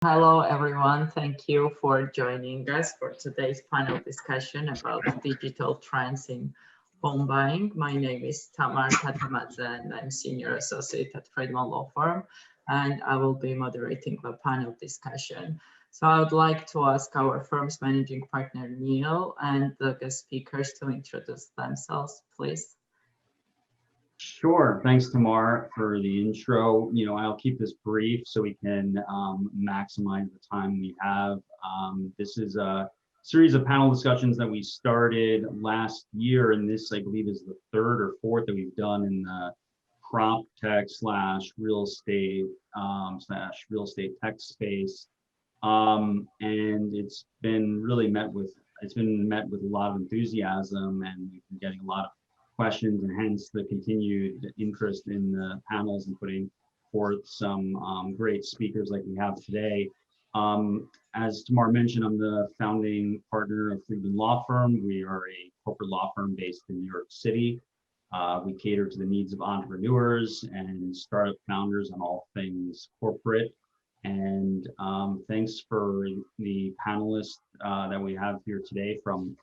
Hello, everyone. Thank you for joining us for today's panel discussion about digital trends in home buying. My name is Tamar Katamadze, and I'm Senior Associate at Fridman Law Firm, and I will be moderating the panel discussion. So I would like to ask our firm's managing partner, Neil, and the guest speakers to introduce themselves, please. Sure. Thanks, Tamar, for the intro. I'll keep this brief so we can maximize the time we have. This is a series of panel discussions that we started last year, and this, I believe, is the third or fourth that we've done in the proptech slash real estate tech space. And it's been met with a lot of enthusiasm, and we've been getting a lot of questions, and hence the continued interest in the panels and putting forth some great speakers like we have today. As Tamar mentioned, I'm the founding partner of Fridman Law Firm. We are a corporate law firm based in New York City. We cater to the needs of entrepreneurs and startup founders on all things corporate. And thanks for the panelists that we have here today from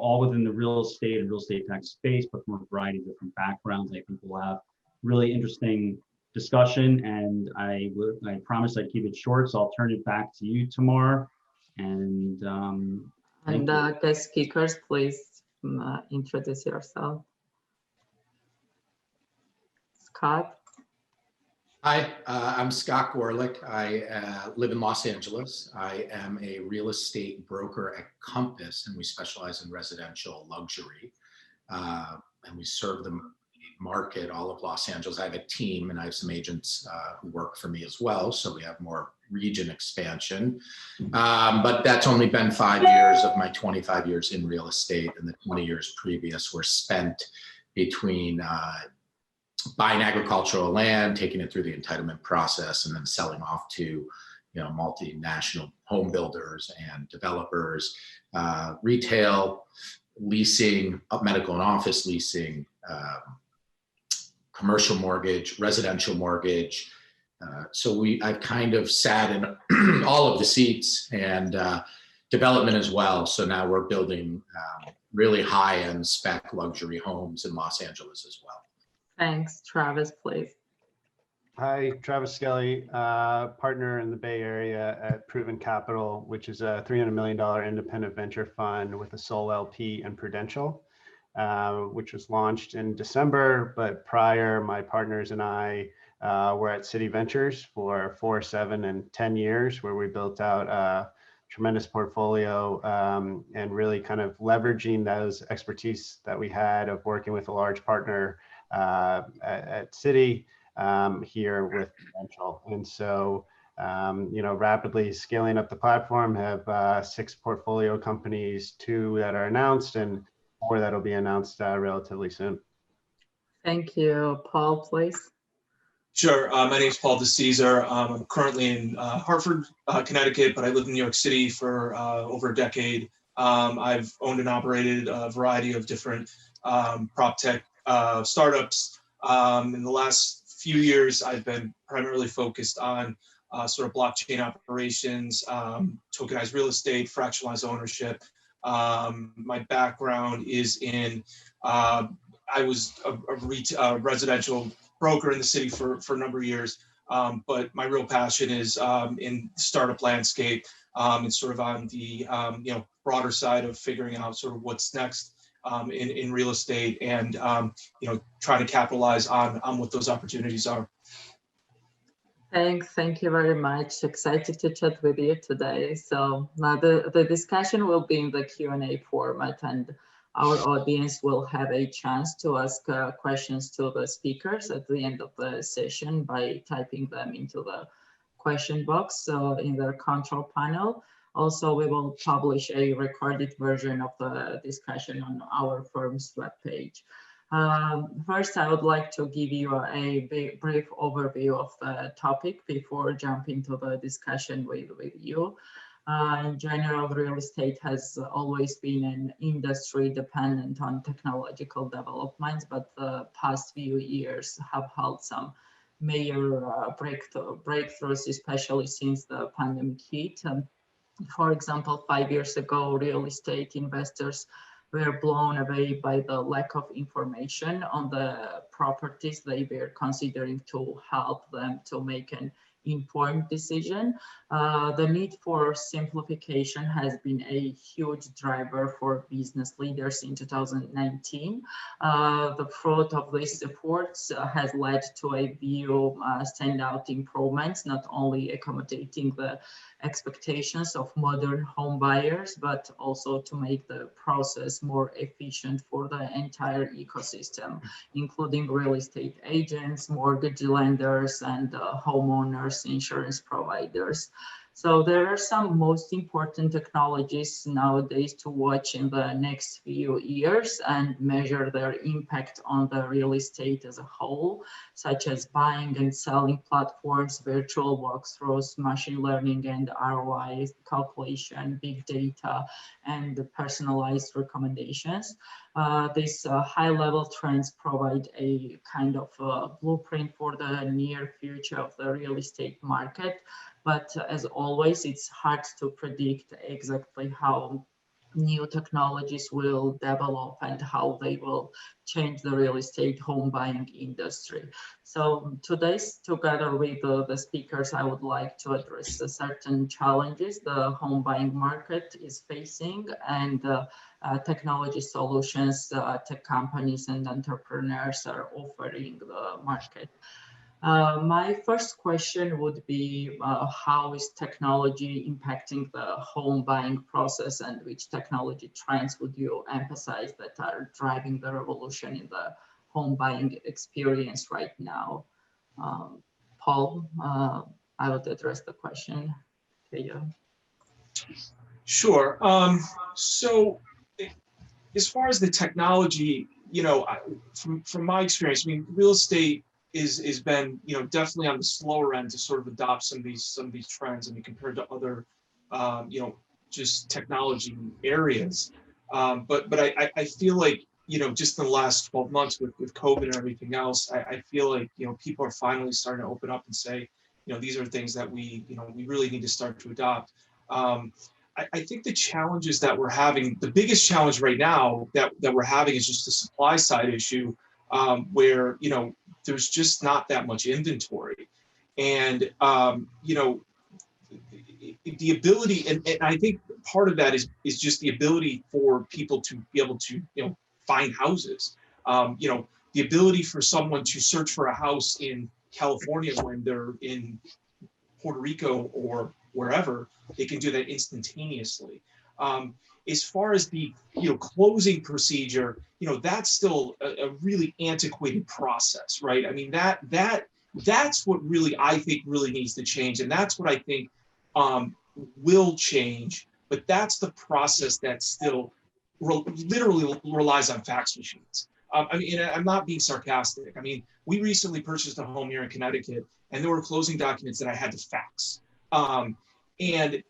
all within the real estate and real estate tech space, but from a variety of different backgrounds. I think we'll have really interesting discussion, and I promised I'd keep it short, so I'll turn it back to you, Tamar. And guest speakers, please introduce yourself. Scott. Hi, I'm Scott Gorelick. I live in Los Angeles. I am a real estate broker at Compass, and we specialize in residential luxury. And we serve the market, all of Los Angeles. I have a team, and I have some agents who work for me as well, so we have more region expansion. But that's only been 5 years of my 25 years in real estate, and the 20 years previous were spent between buying agricultural land, taking it through the entitlement process, and then selling off to, multinational home builders and developers, retail, leasing, medical and office leasing, commercial mortgage, residential mortgage. So I've kind of sat in all of the seats, and development as well. So now we're building really high-end spec luxury homes in Los Angeles as well. Thanks. Travis, please. Hi, Travis Skelly, partner in the Bay Area at PruVen Capital, which is a $300 million independent venture fund with a sole LP and Prudential, which was launched in December. But prior, my partners and I were at City Ventures for 4, 7, and 10 years, where we built out a tremendous portfolio and really kind of leveraging those expertise that we had of working with a large partner at City here with Prudential. And so, rapidly scaling up the platform, have 6 portfolio companies, 2 that are announced and 4 that'll be announced relatively soon. Thank you. Paul, please. Sure. My name is Paul DiCesare. I'm currently in Hartford, Connecticut, but I lived in New York City for over a decade. I've owned and operated a variety of different prop tech startups. In the last few years, I've been primarily focused on sort of blockchain operations, tokenized real estate, fractionalized ownership. My background is in, I was a residential broker in the city for a number of years, but my real passion is in the startup landscape and sort of on the broader side of figuring out sort of what's next in real estate, and trying to capitalize on what those opportunities are. Thanks. Thank you very much. Excited to chat with you today. So now the discussion will be in the Q&A format, and our audience will have a chance to ask questions to the speakers at the end of the session by typing them into the question box in their control panel. Also, we will publish a recorded version of the discussion on our firm's webpage. First, I would like to give you a brief overview of the topic before jumping to the discussion with you. In general, real estate has always been an industry dependent on technological developments, but the past few years have held some major breakthroughs, especially since the pandemic hit. For example, 5 years ago, real estate investors were blown away by the lack of information on the properties they were considering to help them to make an informed decision. The need for simplification has been a huge driver for business leaders in 2019. The fruit of these efforts has led to a few standout improvements, not only accommodating the expectations of modern home buyers, but also to make the process more efficient for the entire ecosystem, including real estate agents, mortgage lenders, and homeowners insurance providers. So there are some most important technologies nowadays to watch in the next few years and measure their impact on the real estate as a whole, such as buying and selling platforms, virtual walkthroughs, machine learning and ROI calculation, big data, and personalized recommendations. These high-level trends provide a kind of blueprint for the near future of the real estate market. But as always, it's hard to predict exactly how new technologies will develop and how they will change the real estate home buying industry. So today, together with the speakers, I would like to address certain challenges the home buying market is facing and technology solutions tech companies and entrepreneurs are offering the market. My first question would be, how is technology impacting the home buying process, and which technology trends would you emphasize that are driving the revolution in the home buying experience right now? Paul, I would address the question to you. Sure. So as far as the technology, from my experience, I mean, real estate is been, definitely on the slower end to sort of adopt some of these trends. I mean, compared to other, just technology areas. But I feel like, just in the last 12 months with COVID and everything else, I feel like, people are finally starting to open up and say, these are things that we really need to start to adopt. I think the challenges that we're having, the biggest challenge right now that we're having is just the supply side issue, where, there's just not that much inventory. And, the ability, and I think part of that is just the ability for people to be able to, find houses. The ability for someone to search for a house in California when they're in Puerto Rico or wherever, they can do that instantaneously. As far as the closing procedure, that's still a really antiquated process, right? I mean, that's what really I think really needs to change, and that's what I think will change. But that's the process that still literally relies on fax machines. I mean, and I'm not being sarcastic. I mean, we recently purchased a home here in Connecticut, and there were closing documents that I had to fax. And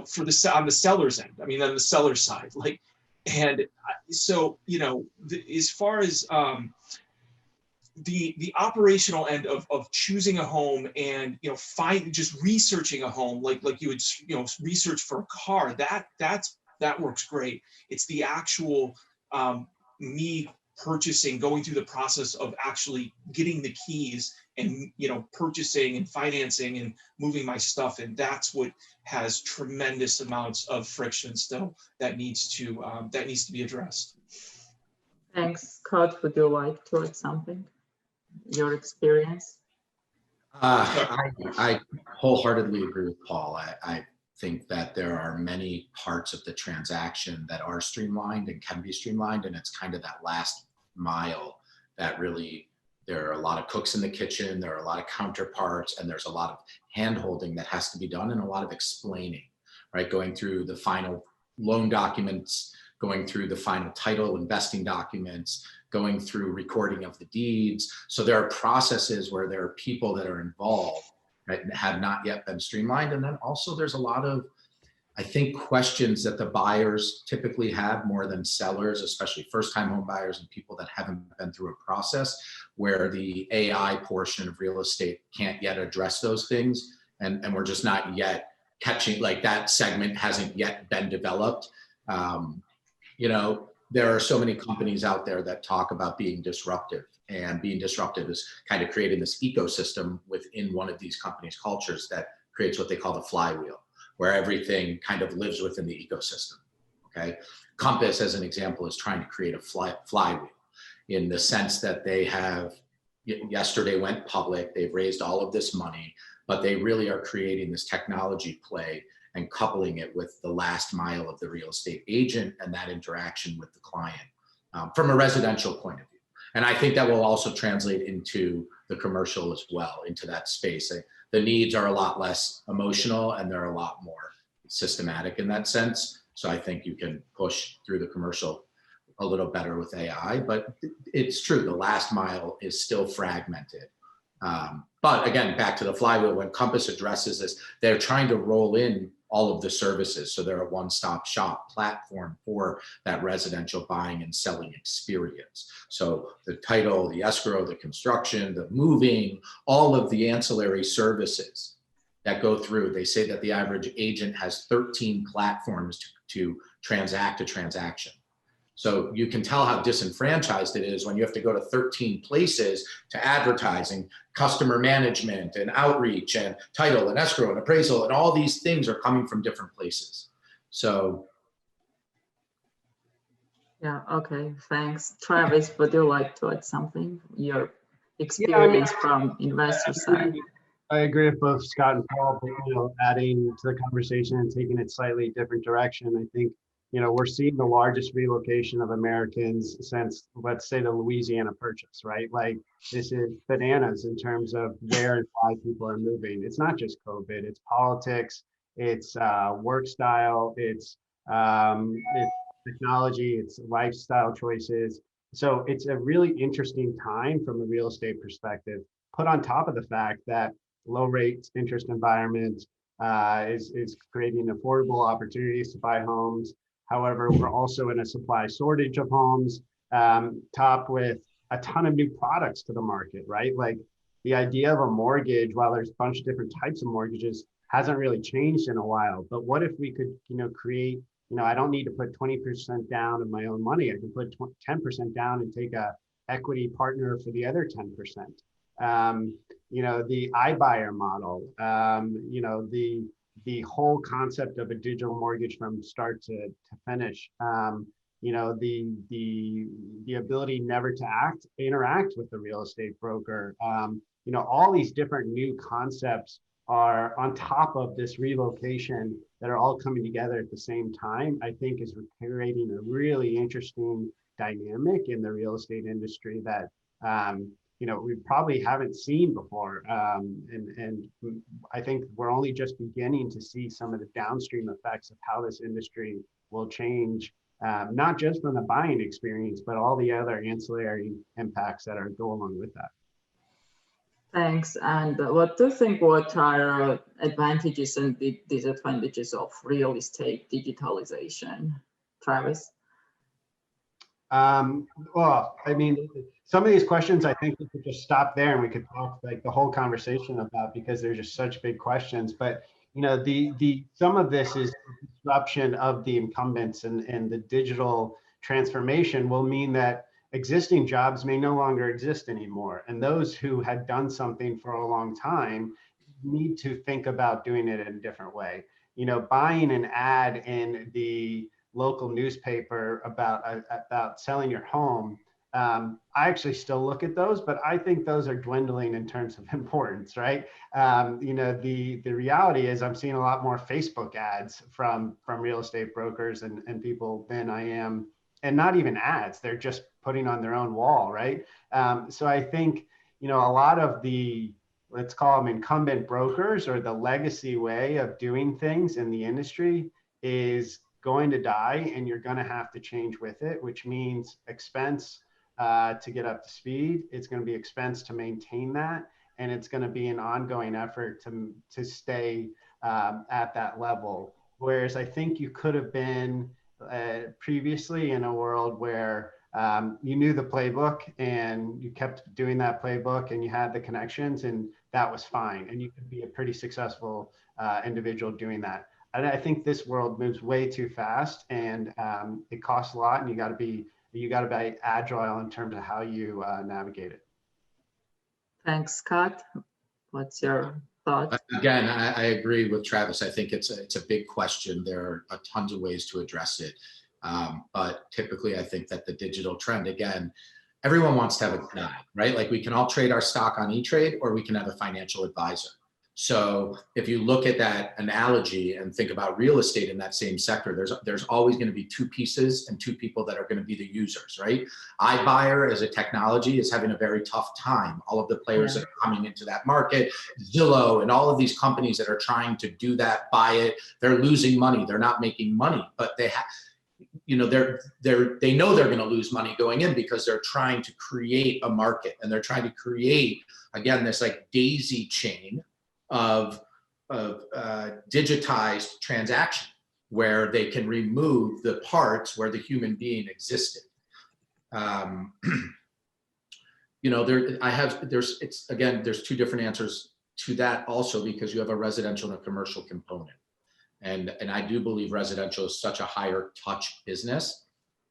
for on the seller's end, I mean, on the seller side, like, and so as far as the operational end of choosing a home and just researching a home like you would research for a car, that works great. It's the actual me purchasing, going through the process of actually getting the keys and purchasing and financing and moving my stuff, and that's what has tremendous amounts of friction still that needs to be addressed. Thanks. Scott, would you like to add something? Your experience? I wholeheartedly agree with Paul. I think that there are many parts of the transaction that are streamlined and can be streamlined, and it's kind of that last mile that really, there are a lot of cooks in the kitchen, there are a lot of counterparts, and there's a lot of hand-holding that has to be done and a lot of explaining, right? Going through the final loan documents, going through the final title investing documents, going through recording of the deeds. So there are processes where there are people that are involved that have not yet been streamlined. And then also there's a lot of I think questions that the buyers typically have more than sellers, especially first-time home buyers and people that haven't been through a process where the AI portion of real estate can't yet address those things. And we're just not yet catching, like that segment hasn't yet been developed. You know, there are so many companies out there that talk about being disruptive, and being disruptive is kind of creating this ecosystem within one of these companies' cultures that creates what they call the flywheel, where everything kind of lives within the ecosystem. Okay. Compass, as an example, is trying to create a flywheel in the sense that they have yesterday went public, they've raised all of this money, but they really are creating this technology play and coupling it with the last mile of the real estate agent and that interaction with the client from a residential point of view. And I think that will also translate into the commercial as well, into that space. The needs are a lot less emotional and they're a lot more systematic in that sense. So I think you can push through the commercial a little better with AI, but it's true, the last mile is still fragmented. But again, back to the flywheel, when Compass addresses this, they're trying to roll in all of the services. So they're a one-stop shop platform for that residential buying and selling experience. So the title, the escrow, the construction, the moving, all of the ancillary services that go through. They say that the average agent has 13 platforms to transact a transaction. So you can tell how disenfranchised it is when you have to go to 13 places to advertising, customer management and outreach and title and escrow and appraisal, and all these things are coming from different places. So. Yeah, okay, thanks. Travis, would you like to add something? Your experience from investor side. I agree with both Scott and Paul, but, you know, adding to the conversation and taking it slightly different direction. I think, you know, we're seeing the largest relocation of Americans since, let's say, the Louisiana Purchase, right? Like, this is bananas in terms of where and why people are moving. It's not just COVID, it's politics, it's work style, it's technology, it's lifestyle choices. So it's a really interesting time from a real estate perspective, put on top of the fact that low rates interest environment is creating affordable opportunities to buy homes. However, we're also in a supply shortage of homes, topped with a ton of new products to the market, right? Like the idea of a mortgage, while there's a bunch of different types of mortgages, hasn't really changed in a while. But what if we could, you know, create, you know, I don't need to put 20% down of my own money. I can put 10% down and take a equity partner for the other 10%. You know, the iBuyer model, you know, the whole concept of a digital mortgage from start to finish, you know, the ability never to interact with the real estate broker, you know, all these different new concepts are on top of this relocation that are all coming together at the same time, I think is creating a really interesting dynamic in the real estate industry that, you know, we probably haven't seen before. And I think we're only just beginning to see some of the downstream effects of how this industry will change, not just from the buying experience, but all the other ancillary impacts that are go along with that. Thanks. And what do you think, what are advantages and disadvantages of real estate digitalization, Travis? Well, I mean, some of these questions, I think we could just stop there and we could talk like the whole conversation about, because they're just such big questions. But, you know, some of this is disruption of the incumbents, and the digital transformation will mean that existing jobs may no longer exist anymore. And those who had done something for a long time need to think about doing it in a different way. You know, buying an ad in the local newspaper about selling your home, I actually still look at those, but I think those are dwindling in terms of importance, right? You know, the reality is I'm seeing a lot more Facebook ads from real estate brokers and people than I am, and not even ads, they're just putting on their own wall, right? So I think, you know, a lot of the, let's call them incumbent brokers, or the legacy way of doing things in the industry, is going to die, and you're going to have to change with it, which means expense to get up to speed. It's going to be expense to maintain that, and it's going to be an ongoing effort to stay at that level. Whereas I think you could have been previously in a world where you knew the playbook and you kept doing that playbook and you had the connections and that was fine. And you could be a pretty successful individual doing that. And I think this world moves way too fast and it costs a lot and you got to be agile in terms of how you navigate it. Thanks, Scott. What's your thought? Again, I agree with Travis. I think it's a big question. There are tons of ways to address it. But typically, I think that the digital trend, again, everyone wants to have a guide, right? Like we can all trade our stock on E-Trade or we can have a financial advisor. So if you look at that analogy and think about real estate in that same sector, there's always going to be two pieces and two people that are going to be the users, right? iBuyer as a technology is having a very tough time. All of the players that are coming into that market, Zillow and all of these companies that are trying to do that, buy it, they're losing money. They're not making money, but they have, you know, they know they're going to lose money going in because they're trying to create a market and they're trying to create, again, this like daisy chain of digitized transaction where they can remove the parts where the human being existed. You know, there's two different answers to that also because you have a residential and a commercial component. And I do believe residential is such a higher touch business.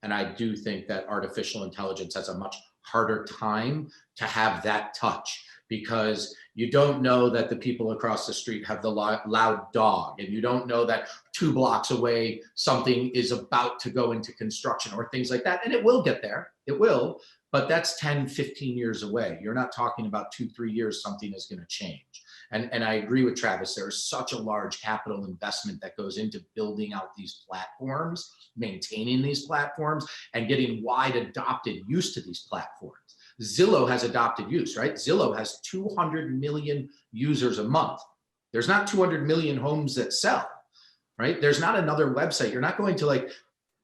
And I do think that artificial intelligence has a much harder time to have that touch because you don't know that the people across the street have the loud dog, and you don't know that 2 blocks away something is about to go into construction or things like that. And it will get there, it will, but that's 10, 15 years away. You're not talking about 2-3 years, something is going to change. And I agree with Travis, there's such a large capital investment that goes into building out these platforms, maintaining these platforms, and getting wide adopted use to these platforms. Zillow has adopted use, right? Zillow has 200 million users a month. There's not 200 million homes that sell, right? There's not another website. You're not going to like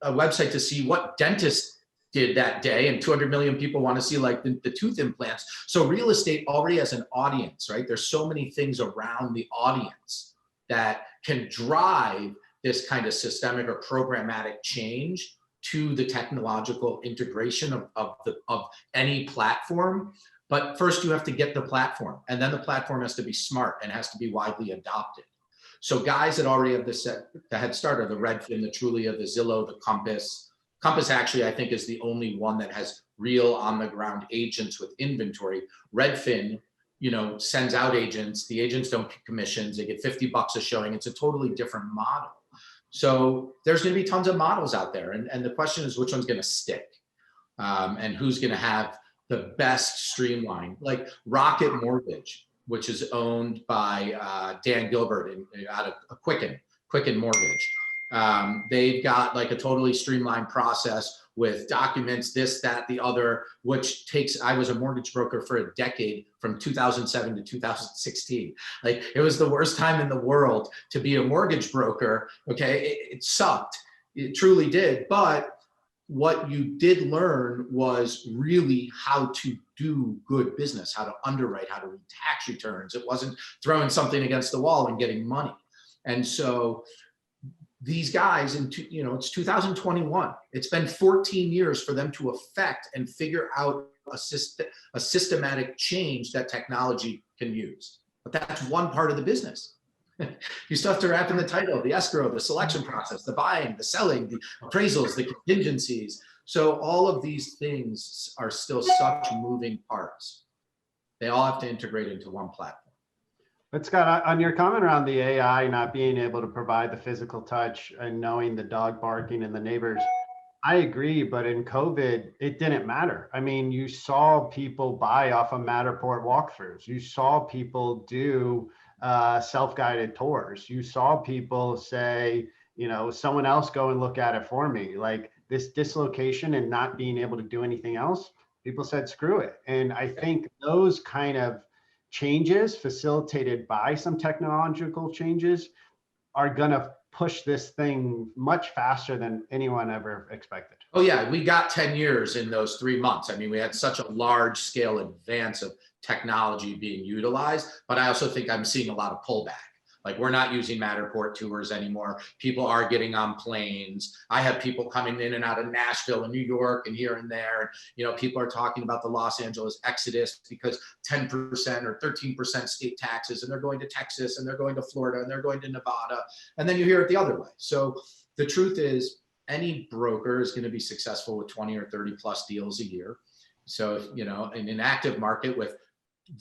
a website to see what dentist did that day, and 200 million people want to see like the tooth implants. So real estate already has an audience, right? There's so many things around the audience that can drive this kind of systemic or programmatic change to the technological integration of any platform. But first you have to get the platform, and then the platform has to be smart and has to be widely adopted. So guys that already have the head start are the Redfin, the Trulia, the Zillow, the Compass. Compass actually, I think, is the only one that has real on the ground agents with inventory. Redfin, you know, sends out agents. The agents don't get commissions. They get $50 a showing. It's a totally different model. So there's going to be tons of models out there. And the question is, which one's going to stick? And who's going to have the best streamline? Like Rocket Mortgage, which is owned by Dan Gilbert out of Quicken Mortgage. They've got like a totally streamlined process with documents, this, that, the other, which takes, I was a mortgage broker for a decade from 2007 to 2016. Like it was the worst time in the world to be a mortgage broker. Okay. It sucked. It truly did. But what you did learn was really how to do good business, how to underwrite, how to read tax returns. It wasn't throwing something against the wall and getting money. And so these guys, it's 2021. It's been 14 years for them to affect and figure out a systematic change that technology can use. But that's one part of the business. You still have to wrap in the title, the escrow, the selection process, the buying, the selling, the appraisals, the contingencies. So all of these things are still such moving parts. They all have to integrate into one platform. But Scott, on your comment around the AI not being able to provide the physical touch and knowing the dog barking and the neighbors, I agree, but in COVID, it didn't matter. I mean, you saw people buy off of Matterport walkthroughs. You saw people do self-guided tours. You saw people say, someone else go and look at it for me. Like this dislocation and not being able to do anything else, people said, screw it. And I think those kind of changes facilitated by some technological changes are going to push this thing much faster than anyone ever expected. Oh yeah, we got 10 years in those 3 months. I mean, we had such a large scale advance of technology being utilized, but I also think I'm seeing a lot of pullback. Like, we're not using Matterport tours anymore. People are getting on planes. I have people coming in and out of Nashville and New York and here and there. You know, people are talking about the Los Angeles exodus because 10% or 13% state taxes, and they're going to Texas, and they're going to Florida, and they're going to Nevada. And then you hear it the other way. So the truth is, any broker is going to be successful with 20 or 30 plus deals a year. So, you know, in an active market with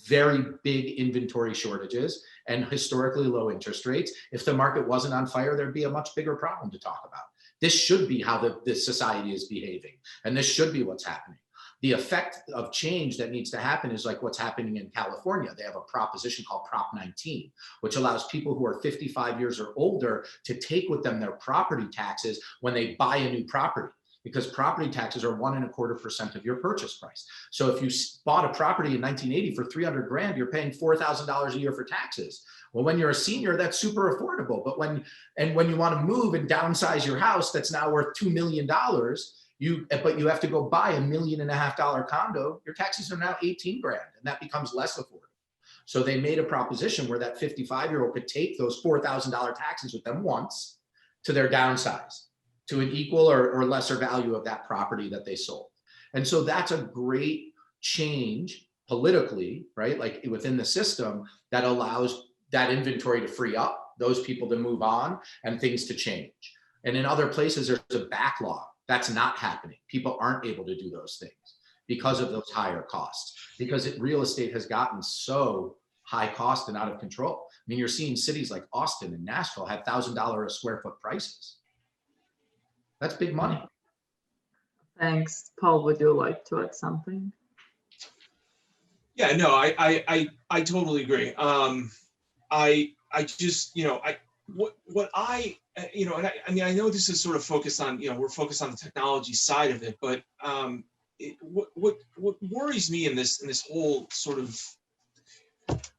very big inventory shortages and historically low interest rates, if the market wasn't on fire, there'd be a much bigger problem to talk about. This should be how this society is behaving, and this should be what's happening. The effect of change that needs to happen is like what's happening in California. They have a proposition called Prop 19, which allows people who are 55 years or older to take with them their property taxes when they buy a new property, because property taxes are 1.25% of your purchase price. So if you bought a property in 1980 for 300 grand, you're paying $4,000 a year for taxes. Well, when you're a senior, that's super affordable. But when you want to move and downsize your house, that's now worth $2 million. But you have to go buy $1.5 million condo, your taxes are now 18 grand, and that becomes less affordable. So they made a proposition where that 55-year-old could take those $4,000 taxes with them once to their downsize, to an equal or lesser value of that property that they sold. And so that's a great change politically, right? Like within the system that allows that inventory to free up, those people to move on, and things to change. And in other places, there's a backlog. That's not happening. People aren't able to do those things because of those higher costs, because real estate has gotten so high cost and out of control. I mean, you're seeing cities like Austin and Nashville have $1,000 a square foot prices. That's big money. Thanks. Paul, would you like to add something? Yeah, no, I totally agree. I just, you know, what I you know, and I mean, I know this is sort of focused on, you know, we're focused on the technology side of it, but what worries me in this whole sort of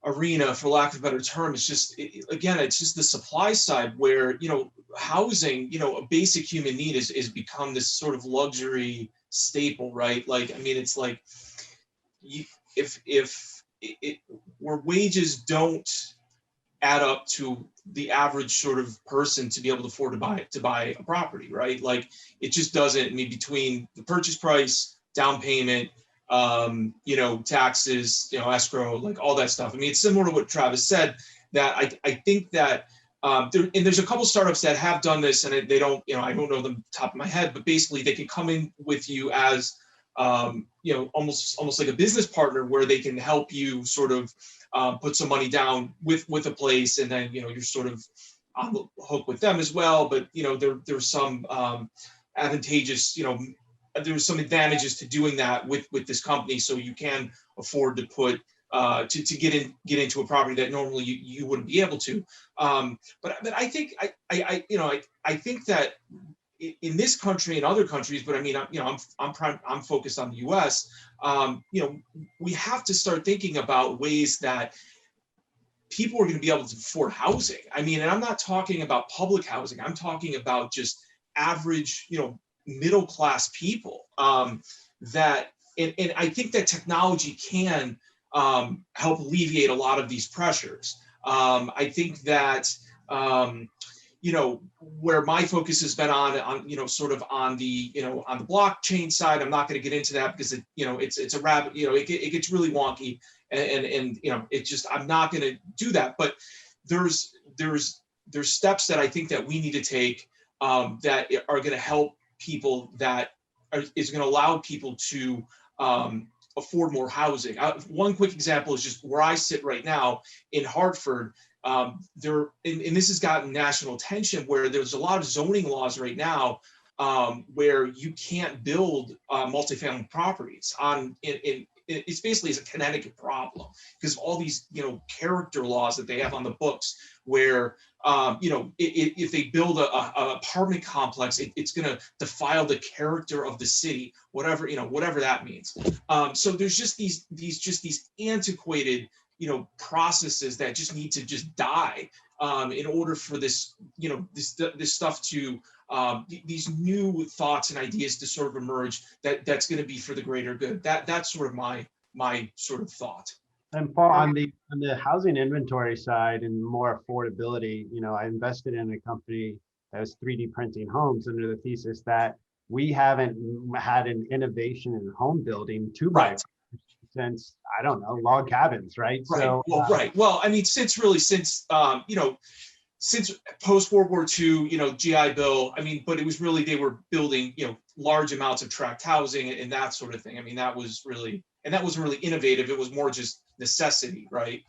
arena, for lack of a better term, is just, again, it's just the supply side where, you know, housing, you know, a basic human need is become this sort of luxury staple, right? Like, I mean, it's like, where wages don't add up to the average sort of person to be able to afford to buy a property, right? Like, it just doesn't. I mean, between the purchase price, down payment, you know, taxes, you know, escrow, like all that stuff. I mean, it's similar to what Travis said, that I think that there's a couple startups that have done this, and they don't, you know, I don't know them top of my head, but basically they can come in with you as, you know, almost like a business partner, where they can help you sort of put some money down with a place, and then, you know, you're sort of on the hook with them as well. But, you know, there's some advantageous, you know, there's some advantages to doing that with this company, so you can afford to put to get into a property that normally you wouldn't be able to. But I think I think that in this country and other countries, but I mean, you know, I'm focused on the U.S. You know, we have to start thinking about ways that people are going to be able to afford housing. I mean, and I'm not talking about public housing. I'm talking about just average, you know, middle class people. That and I think that technology can help alleviate a lot of these pressures. I think that you know, where my focus has been on, you know, sort of on the, you know, on the blockchain side. I'm not going to get into that because you know, it's a rabbit, you know, it gets really wonky, and you know, it just, I'm not going to do that. But there's steps that I think that we need to take that are going to help people, that is going to allow people to afford more housing. One quick example is just where I sit right now in Hartford. And this has gotten national attention, where there's a lot of zoning laws right now where you can't build multifamily properties it's basically a Connecticut problem, because of all these, you know, character laws that they have on the books, where you know, if they build a apartment complex, it's going to defile the character of the city, whatever, you know, whatever that means. So there's just these antiquated, you know, processes that just need to just die in order for this, you know, this stuff to these new thoughts and ideas to sort of emerge, that's going to be for the greater good. That's sort of my sort of thought. And Paul, on the housing inventory side and more affordability, I invested in a company that was 3D printing homes under the thesis that we haven't had an innovation in home building to buy since, I don't know, log cabins, right? Right. So, Well, right. Well, I mean, since post World War II, GI Bill, I mean, but it was really, they were building, large amounts of tract housing and that sort of thing. I mean, that wasn't really innovative. It was more just necessity, right?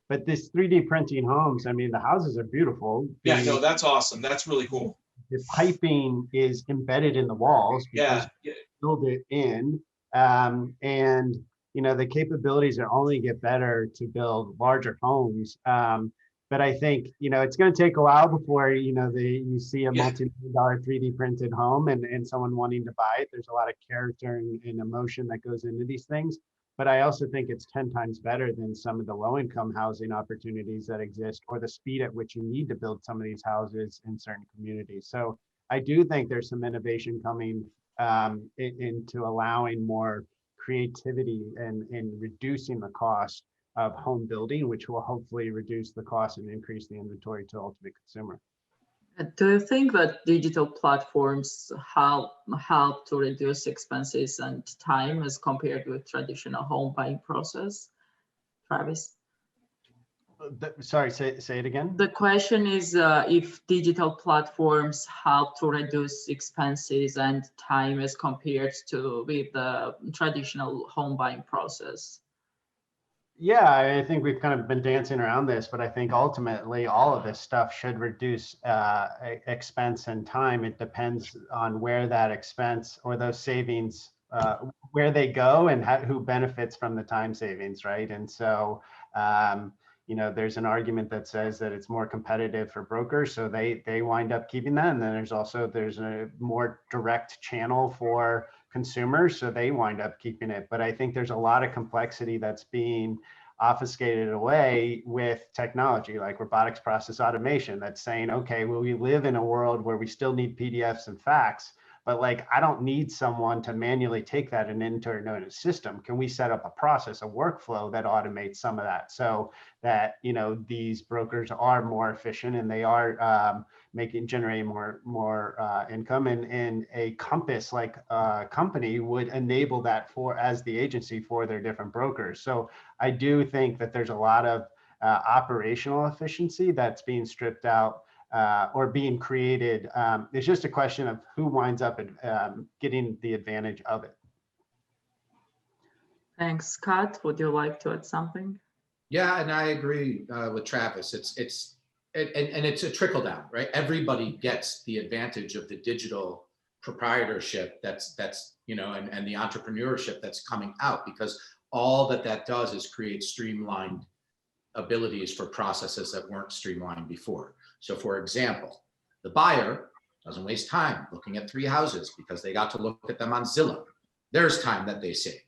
but this 3D printing homes, I mean, the houses are beautiful. Yeah, no, that's awesome. That's really cool. The piping is embedded in the walls because Yeah. build it in. And the capabilities are only get better to build larger homes. But I think it's going to take a while before you see a multi-million-dollar 3D printed home and someone wanting to buy it. There's a lot of character and emotion that goes into these things. But I also think it's 10 times better than some of the low-income housing opportunities that exist, or the speed at which you need to build some of these houses in certain communities. So I do think there's some innovation coming into allowing more creativity and reducing the cost of home building, which will hopefully reduce the cost and increase the inventory to ultimate consumer. Do you think that digital platforms help to reduce expenses and time as compared with traditional home buying process? Travis? Sorry, say it again. The question is if digital platforms help to reduce expenses and time as compared to with the traditional home buying process. Yeah, I think we've kind of been dancing around this, but I think ultimately all of this stuff should reduce expense and time. It depends on where that expense or those savings, where they go and who benefits from the time savings, right? And so, there's an argument that says that it's more competitive for brokers, so they wind up keeping that. And then there's a more direct channel for consumers, so they wind up keeping it. But I think there's a lot of complexity that's being obfuscated away with technology like robotics process automation that's saying, okay, well, we live in a world where we still need PDFs and facts, but I don't need someone to manually take that and enter it in a system. Can we set up a process, a workflow that automates some of that so that, these brokers are more efficient and they are generating more income, and a Compass like company would enable that as the agency for their different brokers. So I do think that there's a lot of operational efficiency that's being stripped out or being created. It's just a question of who winds up getting the advantage of it. Thanks. Scott, would you like to add something? Yeah, and I agree with Travis. It's a trickle down, right? Everybody gets the advantage of the digital proprietorship that's and the entrepreneurship that's coming out, because all that does is create streamlined abilities for processes that weren't streamlined before. So for example, the buyer doesn't waste time looking at 3 houses because they got to look at them on Zillow. There's time that they saved.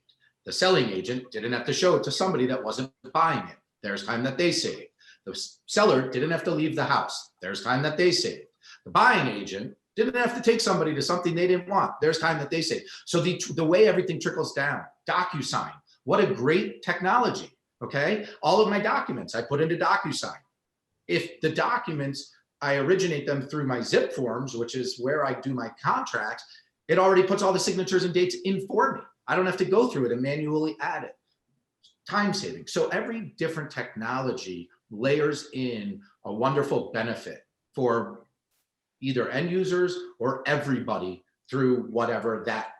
The selling agent didn't have to show it to somebody that wasn't buying it. There's time that they saved. The seller didn't have to leave the house. There's time that they saved. The buying agent didn't have to take somebody to something they didn't want. There's time that they saved. So the way everything trickles down, DocuSign, what a great technology, okay? All of my documents I put into DocuSign. If the documents, I originate them through my zip forms, which is where I do my contracts, it already puts all the signatures and dates in for me. I don't have to go through it and manually add it. Time saving. So every different technology layers in a wonderful benefit for either end users or everybody through whatever that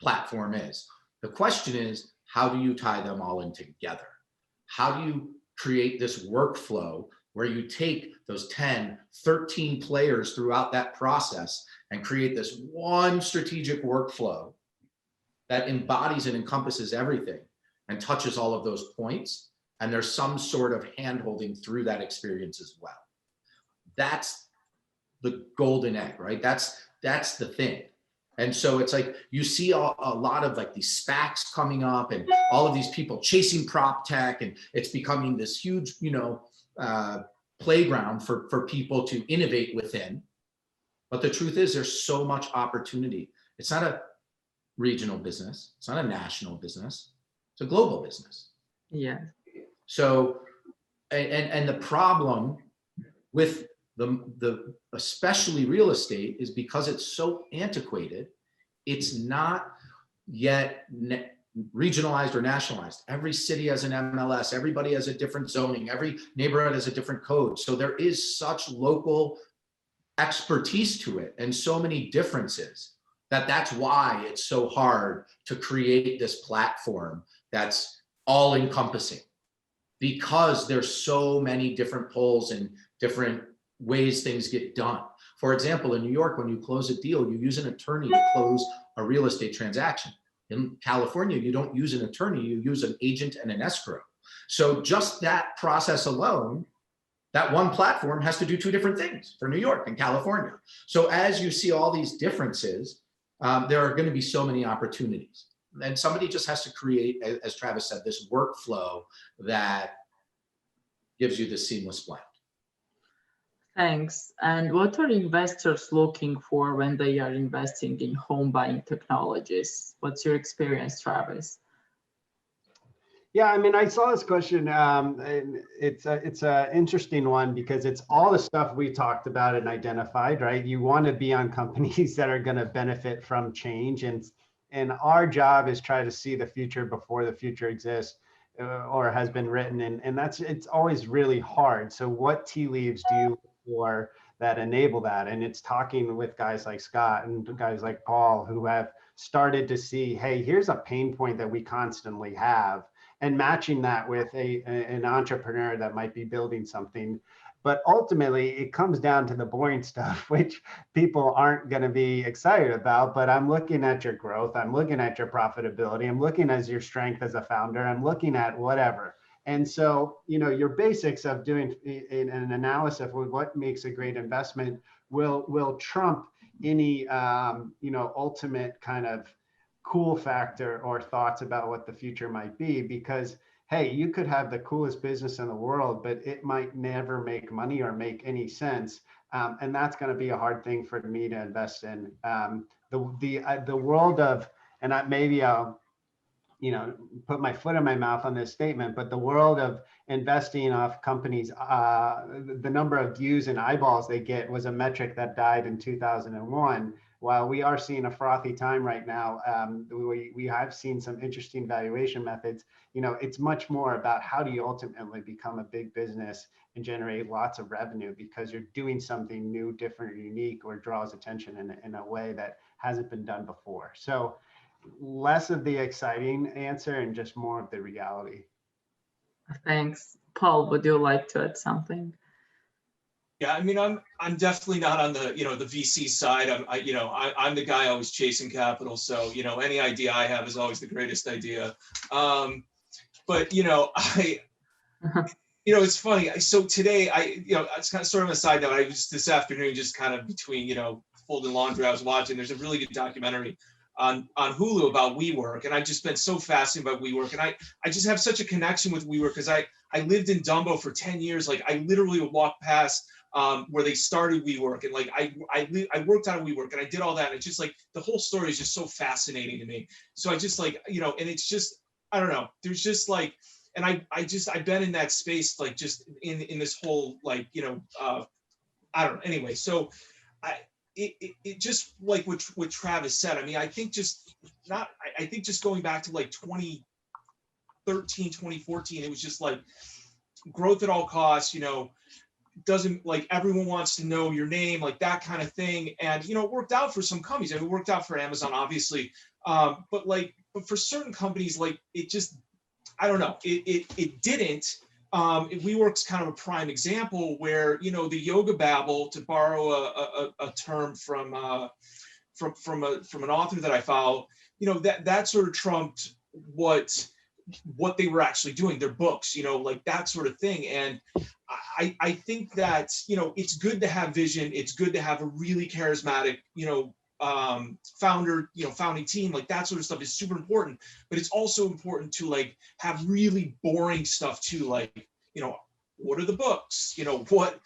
platform is. The question is, how do you tie them all in together? How do you create this workflow where you take those 10, 13 players throughout that process and create this one strategic workflow that embodies and encompasses everything and touches all of those points, and there's some sort of hand-holding through that experience as well. That's the golden egg, right? That's the thing. And so it's like you see a lot of these SPACs coming up and all of these people chasing proptech, and it's becoming this huge, playground for people to innovate within. But the truth is, there's so much opportunity. It's not a regional business. It's not a national business. It's a global business. Yeah. So, and the problem with the especially real estate is because it's so antiquated, it's not yet regionalized or nationalized. Every city has an MLS, everybody has a different zoning, every neighborhood has a different code. So there is such local expertise to it and so many differences that's why it's so hard to create this platform that's all encompassing, because there's so many different polls and different ways things get done. For example, in New York, when you close a deal, you use an attorney to close a real estate transaction. In California, you don't use an attorney, you use an agent and an escrow. So just that process alone, that one platform has to do two different things for New York and California. So as you see all these differences, there are going to be so many opportunities. And somebody just has to create, as Travis said, this workflow that gives you this seamless blend. Thanks. And what are investors looking for when they are investing in home buying technologies? What's your experience, Travis? Yeah, I mean, I saw this question. And it's an interesting one because it's all the stuff we talked about and identified, right? You want to be on companies that are going to benefit from change, and our job is try to see the future before the future exists or has been written, and it's always really hard. So, what tea leaves do you look for that enable that? And it's talking with guys like Scott and guys like Paul who have started to see, hey, here's a pain point that we constantly have, and matching that with an entrepreneur that might be building something. But ultimately, it comes down to the boring stuff, which people aren't going to be excited about. But I'm looking at your growth. I'm looking at your profitability. I'm looking at your strength as a founder. I'm looking at whatever. And so, your basics of doing an analysis of what makes a great investment will trump any, ultimate kind of cool factor or thoughts about what the future might be, because hey, you could have the coolest business in the world, but it might never make money or make any sense, and that's going to be a hard thing for me to invest in. The world of, and maybe I'll put my foot in my mouth on this statement, but the world of investing off companies, the number of views and eyeballs they get was a metric that died in 2001. While we are seeing a frothy time right now, we have seen some interesting valuation methods. It's much more about how do you ultimately become a big business and generate lots of revenue because you're doing something new, different, unique, or draws attention in a way that hasn't been done before. So less of the exciting answer and just more of the reality. Thanks. Paul, would you like to add something? Yeah, I mean, I'm definitely not on the the VC side. I'm the guy always chasing capital. So any idea I have is always the greatest idea. But it's funny. So today it's kind of sort of a side note. I was this afternoon just kind of between folding laundry. I was watching. There's a really good documentary on Hulu about WeWork, and I've just been so fascinated by WeWork, and I just have such a connection with WeWork because I lived in Dumbo for 10 years. Like I literally would walk past where they started WeWork, and like I worked on WeWork and I did all that, and it's just like the whole story is just so fascinating to me. So I just like and it's just I don't know. There's just like, and I've been in that space like just in this whole like I don't know. Anyway, so it just like what Travis said. I mean, I think just going back to like 2013, 2014, it was just like growth at all costs. Doesn't like everyone wants to know your name, like that kind of thing. And it worked out for some companies. I mean, it worked out for Amazon, obviously. But for certain companies, like it just, I don't know, it didn't. WeWork's kind of a prime example where the yoga babble, to borrow a term from an author that I follow, that sort of trumped what they were actually doing, their books, like that sort of thing. And I think that it's good to have vision. It's good to have a really charismatic founder, founding team, like that sort of stuff is super important. But it's also important to like have really boring stuff too, like what are the books, what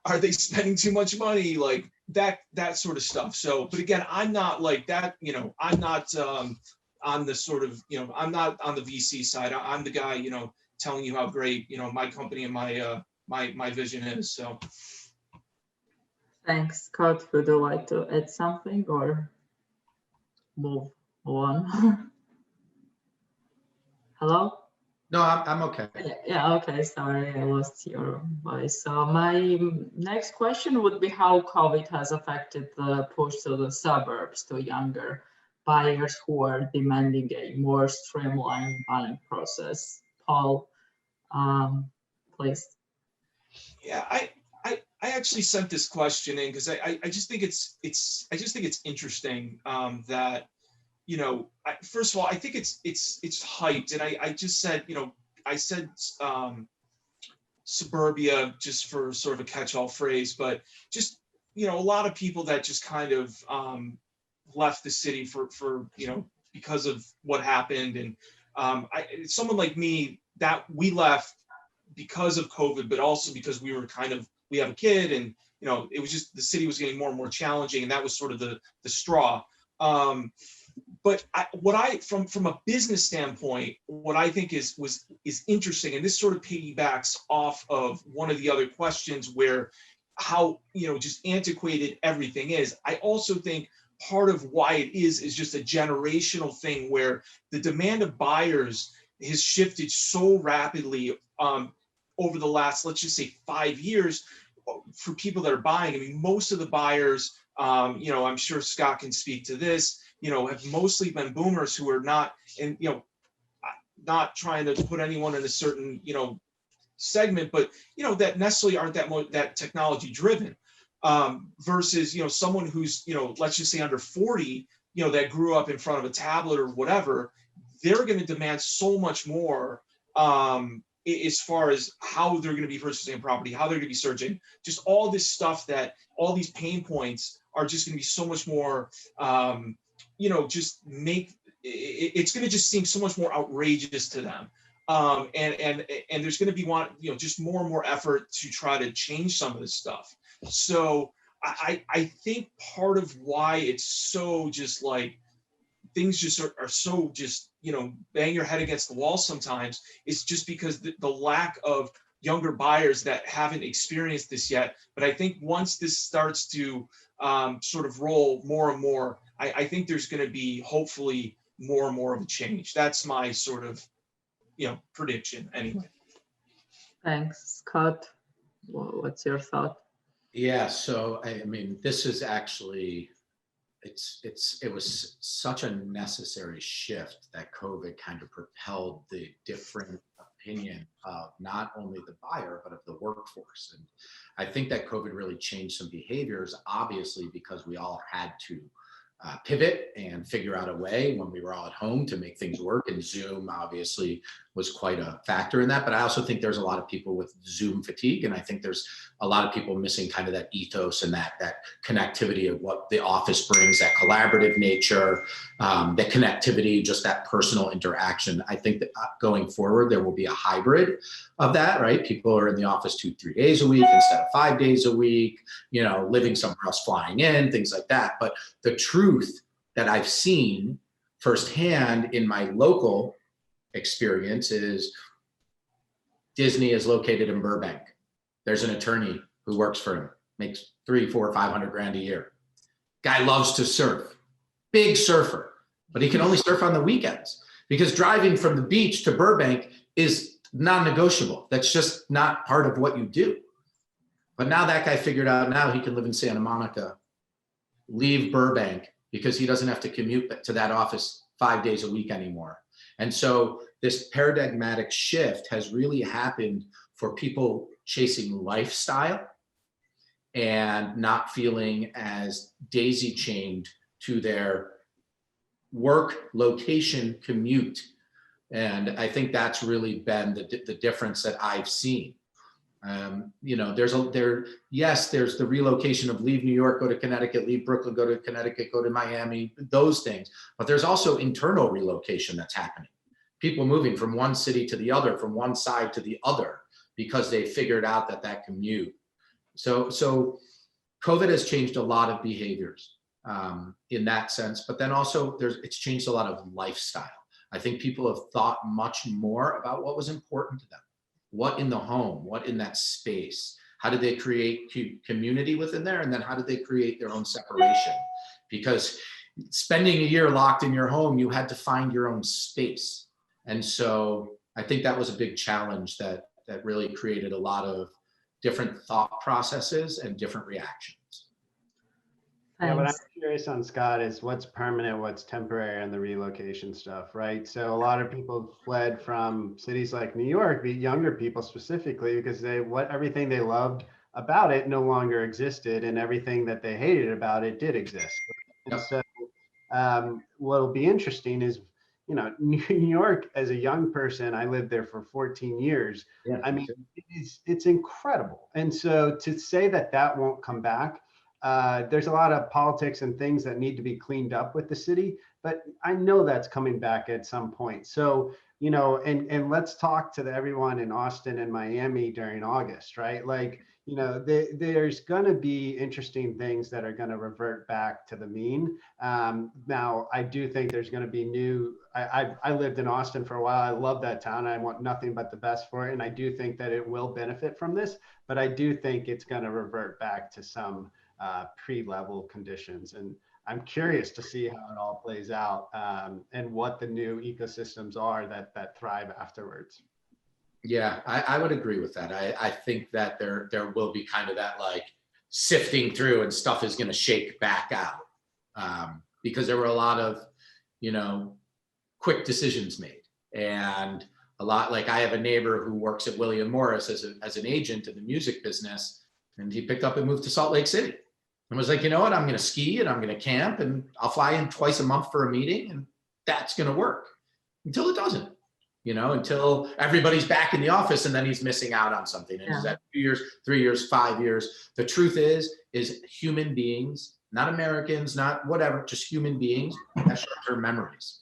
are they spending too much money, like that sort of stuff. So but again, I'm not like that, I'm not on the sort of, I'm not on the VC side. I'm the guy, telling you how great, my company and my vision is. So. Thanks, Scott. Would you like to add something or move on? Hello? No, I'm okay. Yeah, okay, sorry, I lost your voice. So my next question would be how COVID has affected the push to the suburbs to younger buyers who are demanding a more streamlined buying process. Paul, please. Yeah, I actually sent this question in because I just think it's interesting that, first of all, I think it's hyped, and I just said, I said suburbia just for sort of a catch-all phrase, but just, a lot of people that just kind of left the city for because of what happened, and someone like me, that we left because of COVID, but also because we have a kid, and it was just the city was getting more and more challenging, and that was sort of the straw. But from a business standpoint, what I think is interesting, and this sort of piggybacks off of one of the other questions where how just antiquated everything is. I also think part of why it is just a generational thing where the demand of buyers has shifted so rapidly over the last, let's just say 5 years for people that are buying. I mean, most of the buyers, I'm sure Scott can speak to this, have mostly been boomers who are not, and not trying to put anyone in a certain, segment, but that necessarily aren't that technology driven, versus someone who's let's just say under 40, that grew up in front of a tablet or whatever. They're going to demand so much more as far as how they're going to be purchasing a property, how they're going to be searching, just all this stuff, that all these pain points are just going to be so much more, just it's going to just seem so much more outrageous to them. And there's going to be just more and more effort to try to change some of this stuff. So I think part of why it's so just like things just are so just, bang your head against the wall sometimes, is just because the lack of younger buyers that haven't experienced this yet. But I think once this starts to sort of roll more and more, I think there's going to be hopefully more and more of a change. That's my sort of, prediction anyway. Thanks, Scott. What's your thought? Yeah, so I mean, this is actually, it was such a necessary shift that COVID kind of propelled the different opinion of not only the buyer, but of the workforce. And I think that COVID really changed some behaviors, obviously, because we all had to pivot and figure out a way when we were all at home to make things work. And Zoom obviously was quite a factor in that. But I also think there's a lot of people with Zoom fatigue. And I think there's a lot of people missing kind of that ethos and that connectivity of what the office brings, that collaborative nature, the connectivity, just that personal interaction. I think that going forward, there will be a hybrid of that, right? People are in the office 2-3 days a week instead of 5 days a week, living somewhere else, flying in, things like that. But the truth that I've seen firsthand in my local experience is Disney is located in Burbank. There's an attorney who works for him, makes $300, $400, $500 a year. Guy loves to surf, big surfer, but he can only surf on the weekends because driving from the beach to Burbank is non-negotiable. That's just not part of what you do. But now that guy figured out now he can live in Santa Monica, leave Burbank because he doesn't have to commute to that office 5 days a week anymore. And so this paradigmatic shift has really happened for people chasing lifestyle and not feeling as daisy chained to their work location commute. And I think that's really been the difference that I've seen. There's the relocation of leave New York, go to Connecticut, leave Brooklyn, go to Connecticut, go to Miami, those things. But there's also internal relocation that's happening. People moving from one city to the other, from one side to the other, because they figured out that commute. So COVID has changed a lot of behaviors. in that sense. But then also it's changed a lot of lifestyle. I think people have thought much more about what was important to them. What in the home, what in that space, how did they create community within there? And then how did they create their own separation? Because spending a year locked in your home, you had to find your own space. And so I think that was a big challenge that really created a lot of different thought processes and different reactions. Yeah, what I'm Thanks. curious on, Scott, is what's permanent, what's temporary, and the relocation stuff, right? So a lot of people fled from cities like New York, the younger people specifically, because everything they loved about it no longer existed, and everything that they hated about it did exist. And so what'll be interesting is, you know, New York, as a young person, I lived there for 14 years. Yeah, I mean, it's incredible. And so to say that won't come back, there's a lot of politics and things that need to be cleaned up with the city, but I know that's coming back at some point. So, you know, and let's talk to everyone in Austin and Miami during August, right? Like, you know, there's going to be interesting things that are going to revert back to the mean. Now, I do think there's going to be I lived in Austin for a while. I love that town. I want nothing but the best for it. And I do think that it will benefit from this, but I do think it's going to revert back to some pre-level conditions. And I'm curious to see how it all plays out, and what the new ecosystems are that thrive afterwards. Yeah, I would agree with that. I think that there will be kind of that like sifting through, and stuff is going to shake back out, because there were a lot of, you know, quick decisions made. And a lot, like I have a neighbor who works at William Morris as an agent in the music business, and he picked up and moved to Salt Lake City and was like, you know what, I'm going to ski and I'm going to camp and I'll fly in twice a month for a meeting, and that's going to work until it doesn't. You know, until everybody's back in the office, and then he's missing out on something. And is that 2 years, 3 years, 5 years? The truth is human beings, not Americans, not whatever, just human beings have short-term memories.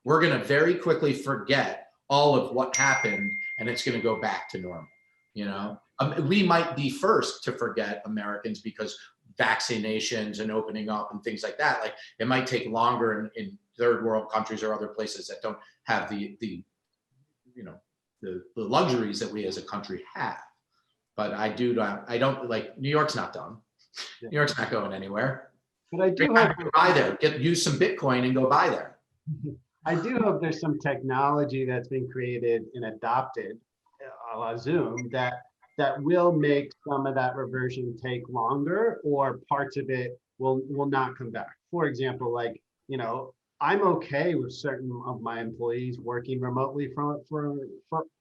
We're going to very quickly forget all of what happened, and it's going to go back to normal. You know, we might be first to forget, Americans, because vaccinations and opening up and things like that. Like, it might take longer in third world countries or other places that don't have the you know, the luxuries that we as a country have. But I don't like, New York's not done. New York's not going anywhere. But I do hope buy there, use some Bitcoin and go buy there. I do hope there's some technology that's been created and adopted, a la Zoom, that will make some of that reversion take longer, or parts of it will not come back. For example, like, you know, I'm okay with certain of my employees working remotely for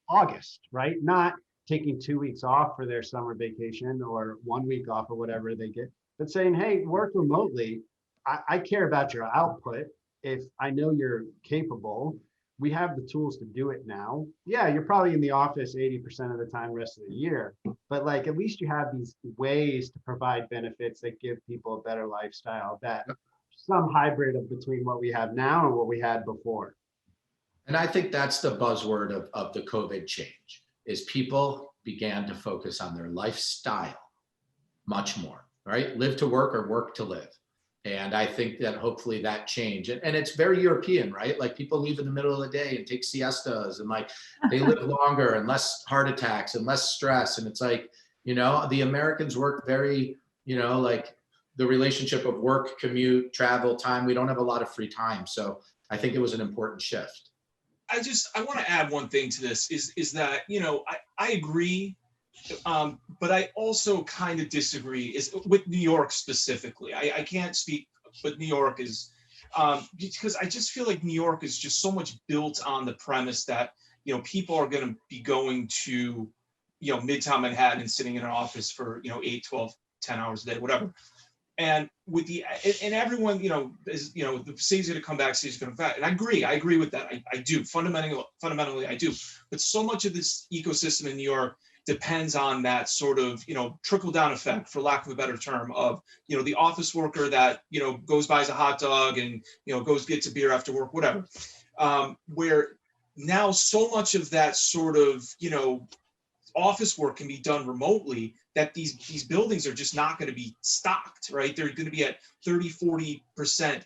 August, right? Not taking 2 weeks off for their summer vacation or 1 week off or whatever they get, but saying, hey, work remotely. I care about your output. If I know you're capable, we have the tools to do it now. Yeah, you're probably in the office 80% of the time, rest of the year, but like, at least you have these ways to provide benefits that give people a better lifestyle, that some hybrid of between what we have now and what we had before. And I think that's the buzzword of the COVID change, is people began to focus on their lifestyle much more, right? Live to work or work to live. And I think that hopefully that change, and it's very European, right? Like, people leave in the middle of the day and take siestas, and like, they live longer and less heart attacks and less stress. And it's like, you know, the Americans work very, you know, like, the relationship of work, commute, travel, time, we don't have a lot of free time. So I think it was an important shift. I want to add one thing to this is that, you know, I agree, but I also kind of disagree is with New York specifically. I can't speak, but New York is, because I just feel like New York is just so much built on the premise that, you know, people are going to be going to, you know, Midtown Manhattan and sitting in an office for, you know, 8, 12, 10 hours a day, whatever. And with and everyone, you know, is, you know, the city's going to come back, city's going to come back. And I agree with that. I do. Fundamentally, I do. But so much of this ecosystem in New York depends on that sort of, you know, trickle down effect, for lack of a better term, of, you know, the office worker that, you know, goes, buys a hot dog and, you know, goes, gets a beer after work, whatever. Where now so much of that sort of, you know, office work can be done remotely, that these buildings are just not going to be stocked, right? They're going to be at 30, 40%,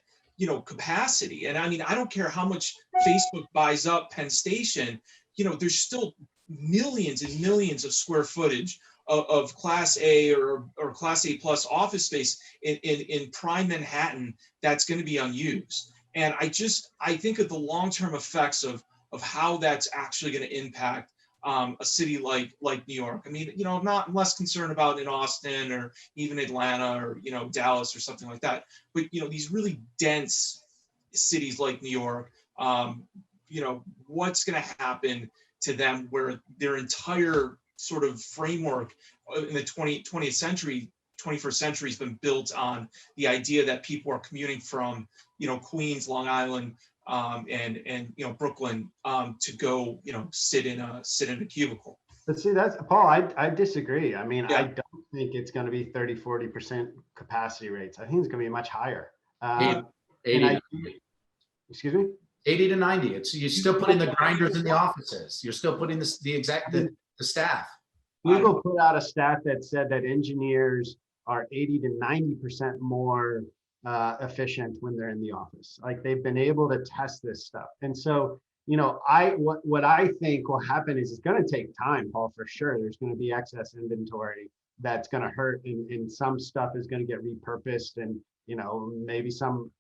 capacity. And I mean, I don't care how much Facebook buys up Penn Station, there's still millions and millions of square footage of Class A or Class A plus office space in prime Manhattan that's going to be unused. And I think of the long-term effects of how that's actually going to impact a city like New York. I mean, I'm less concerned about in Austin or even Atlanta or, Dallas or something like that. But, these really dense cities like New York, what's going to happen to them where their entire sort of framework in the 21st century has been built on the idea that people are commuting from, Queens, Long Island, and Brooklyn to go, sit in a cubicle. But see, that's Paul, I disagree. I mean, Yeah. I don't think it's going to be 30, 40% capacity rates. I think it's going to be much higher. 80 Excuse me? 80 to 90. You're still putting the grinders in the offices. You're still putting the staff. Google put out a stat that said that engineers are 80 to 90% more efficient when they're in the office. Like, they've been able to test this stuff. And so, what I think will happen is it's going to take time, Paul, for sure. There's going to be excess inventory that's going to hurt, and some stuff is going to get repurposed, and maybe some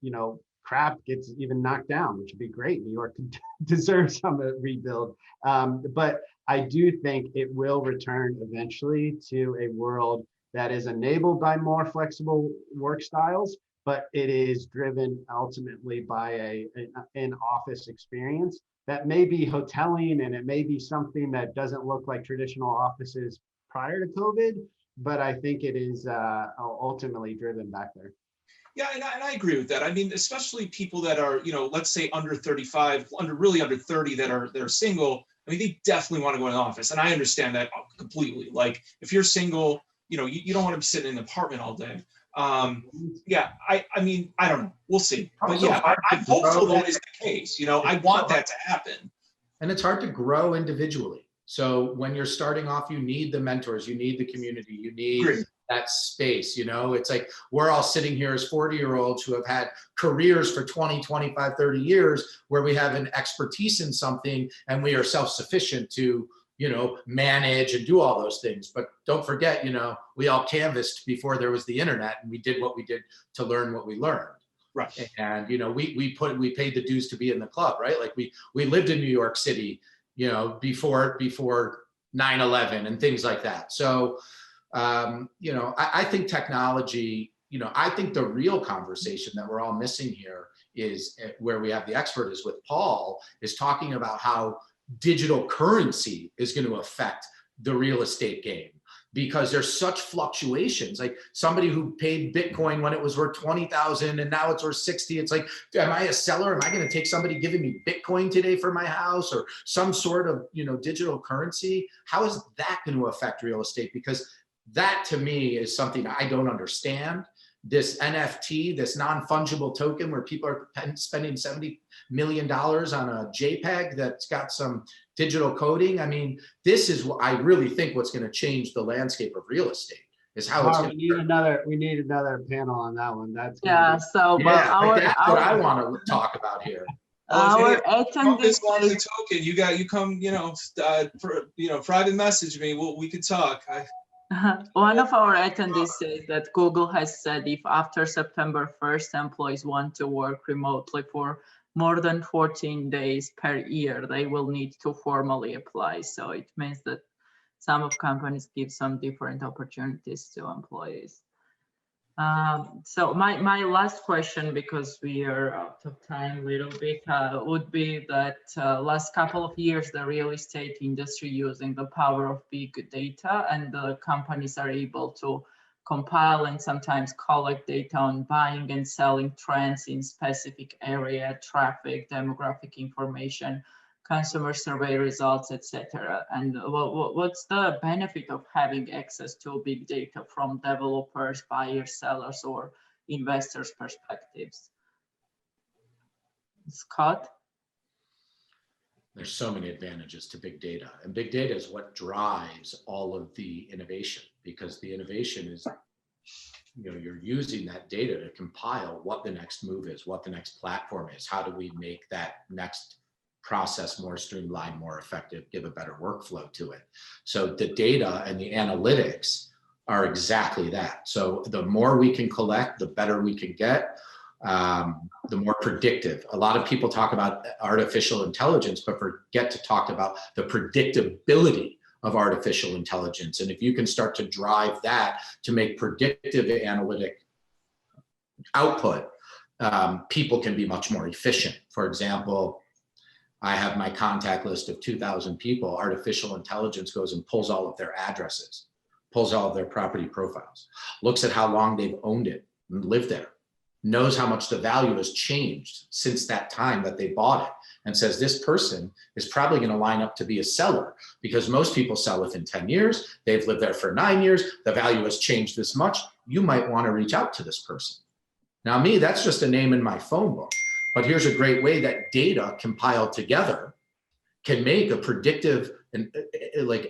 crap gets even knocked down, which would be great. New York deserves some rebuild. But I do think it will return eventually to a world that is enabled by more flexible work styles, but it is driven ultimately by an office experience that may be hoteling, and it may be something that doesn't look like traditional offices prior to COVID, but I think it is ultimately driven back there. Yeah, and I agree with that. I mean, especially people that are, let's say under 35, under 30 that are single. I mean, they definitely want to go in the office, and I understand that completely. Like, if you're single, you don't want to be sitting in an apartment all day. Yeah, I mean, I don't know. We'll see. But yeah, I'm hopeful that is the case. I want that to happen. And it's hard to grow individually. So when you're starting off, you need the mentors, you need the community, you need that space. It's like we're all sitting here as 40-year-olds who have had careers for 20, 25, 30 years where we have an expertise in something and we are self-sufficient to manage and do all those things. But don't forget, we all canvassed before there was the internet, and we did what we did to learn what we learned. Right. And, we paid the dues to be in the club, right? Like we lived in New York City, before 9/11 and things like that. So, I think technology, I think the real conversation that we're all missing here is where we have the expert is with Paul, is talking about how digital currency is going to affect the real estate game, because there's such fluctuations. Like, somebody who paid Bitcoin when it was worth 20,000 and now it's worth 60. It's like, am I a seller? Am I going to take somebody giving me Bitcoin today for my house, or some sort of, digital currency? How is that going to affect real estate? Because that, to me, is something I don't understand. This NFT, this non-fungible token where people are spending $70 million on a JPEG that's got some digital coding. I mean, this is what I really think what's going to change the landscape of real estate, is how it's going to we need another panel on that one. That's that's what I want to talk about here. Our attendees want a token. You come, private message me. We could talk. One of our attendees says that Google has said if after September 1st employees want to work remotely for more than 14 days per year, they will need to formally apply. So it means that some of companies give some different opportunities to employees. So my last question, because we are out of time a little bit, would be that last couple of years, the real estate industry using the power of big data, and the companies are able to compile and sometimes collect data on buying and selling trends in specific area, traffic, demographic information, consumer survey results, etc. And what's the benefit of having access to big data from developers, buyers, sellers, or investors' perspectives? Scott? There's so many advantages to big data, and big data is what drives all of the innovation, because the innovation is, you're using that data to compile what the next move is, what the next platform is. How do we make that next process more streamlined, more effective, give a better workflow to it? So the data and the analytics are exactly that. So the more we can collect, the better we can get, the more predictive. A lot of people talk about artificial intelligence, but forget to talk about the predictability of artificial intelligence. And if you can start to drive that to make predictive analytic output, people can be much more efficient. For example, I have my contact list of 2,000 people. Artificial intelligence goes and pulls all of their addresses, pulls all of their property profiles, looks at how long they've owned it and lived there, knows how much the value has changed since that time that they bought it, and says this person is probably going to line up to be a seller, because most people sell within 10 years. They've lived there for 9 years. The value has changed this much. You might want to reach out to this person. Now, me, that's just a name in my phone book. But here's a great way that data compiled together can make a predictive and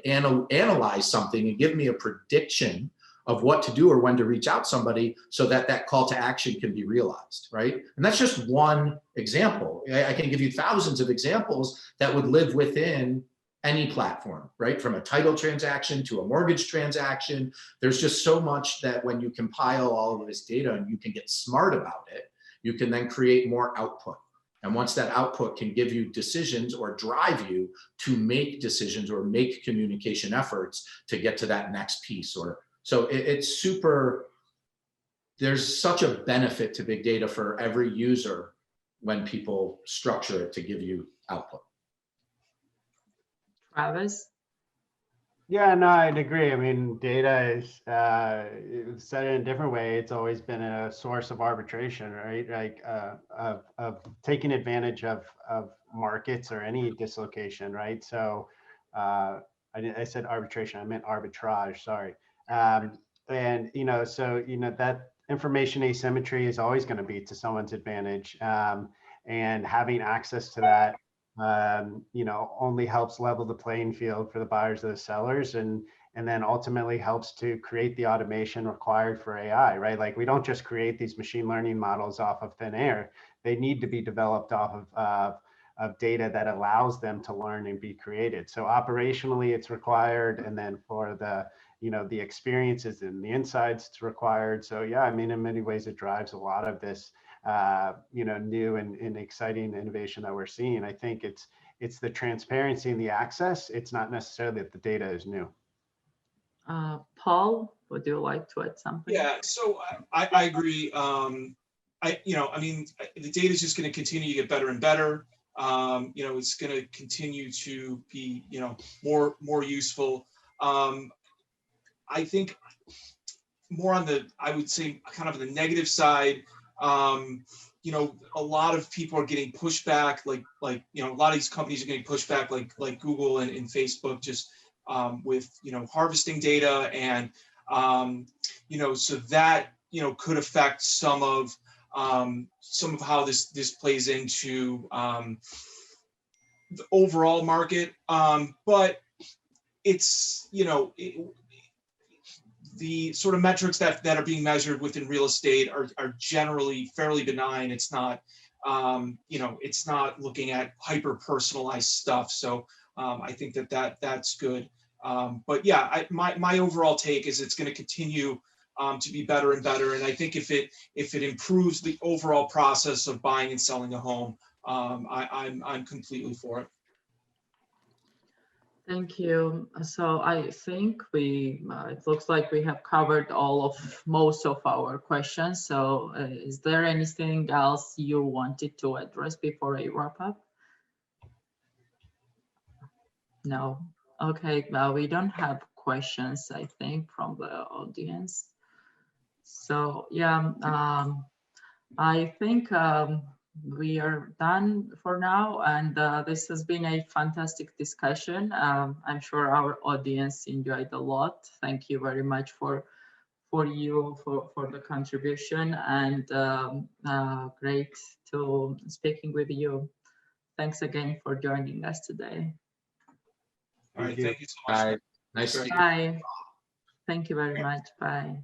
analyze something and give me a prediction of what to do or when to reach out somebody, so that that call to action can be realized, right? And that's just one example. I can give you thousands of examples that would live within any platform, right? From a title transaction to a mortgage transaction. There's just so much that when you compile all of this data and you can get smart about it, you can then create more output. And once that output can give you decisions or drive you to make decisions or make communication efforts to get to that next piece. So it's super, there's such a benefit to big data for every user when people structure it to give you output. Travis? Yeah, no, I'd agree. I mean, data is, said in a different way, it's always been a source of arbitration, right? Like of taking advantage of markets or any dislocation, right? So I said arbitration, I meant arbitrage, sorry. And, so, that information asymmetry is always going to be to someone's advantage. And having access to that, only helps level the playing field for the buyers and the sellers, and then ultimately helps to create the automation required for AI, right? Like, we don't just create these machine learning models off of thin air. They need to be developed off of data that allows them to learn and be created. So operationally, it's required, and then for the the experiences and the insights, it's required. So yeah, I mean, in many ways, it drives a lot of this new and exciting innovation that we're seeing. I think it's the transparency and the access. It's not necessarily that the data is new. Paul, would you like to add something? Yeah, so I agree. I mean, the data is just going to continue to get better and better. It's going to continue to be, more useful. I think more on the, I would say, kind of the negative side. A lot of people are getting pushback, like a lot of these companies are getting pushback, like Google and Facebook, just with harvesting data, and so that could affect some of how this plays into the overall market. But it's the sort of metrics that are being measured within real estate are generally fairly benign. It's not, it's not looking at hyper personalized stuff. So I think that's good. But yeah, my overall take is it's going to continue to be better and better. And I think if it improves the overall process of buying and selling a home, I'm completely for it. Thank you. So I think it looks like we have covered most of our questions. So is there anything else you wanted to address before I wrap up? No. Okay, well, we don't have questions, I think, from the audience. So yeah, I think we are done for now, and this has been a fantastic discussion. I'm sure our audience enjoyed a lot. Thank you very much for the contribution, and great to speaking with you. thanks again for joining us today. All right, you. thank you so much. Nice to meet you. Bye. Thank you very much. Bye.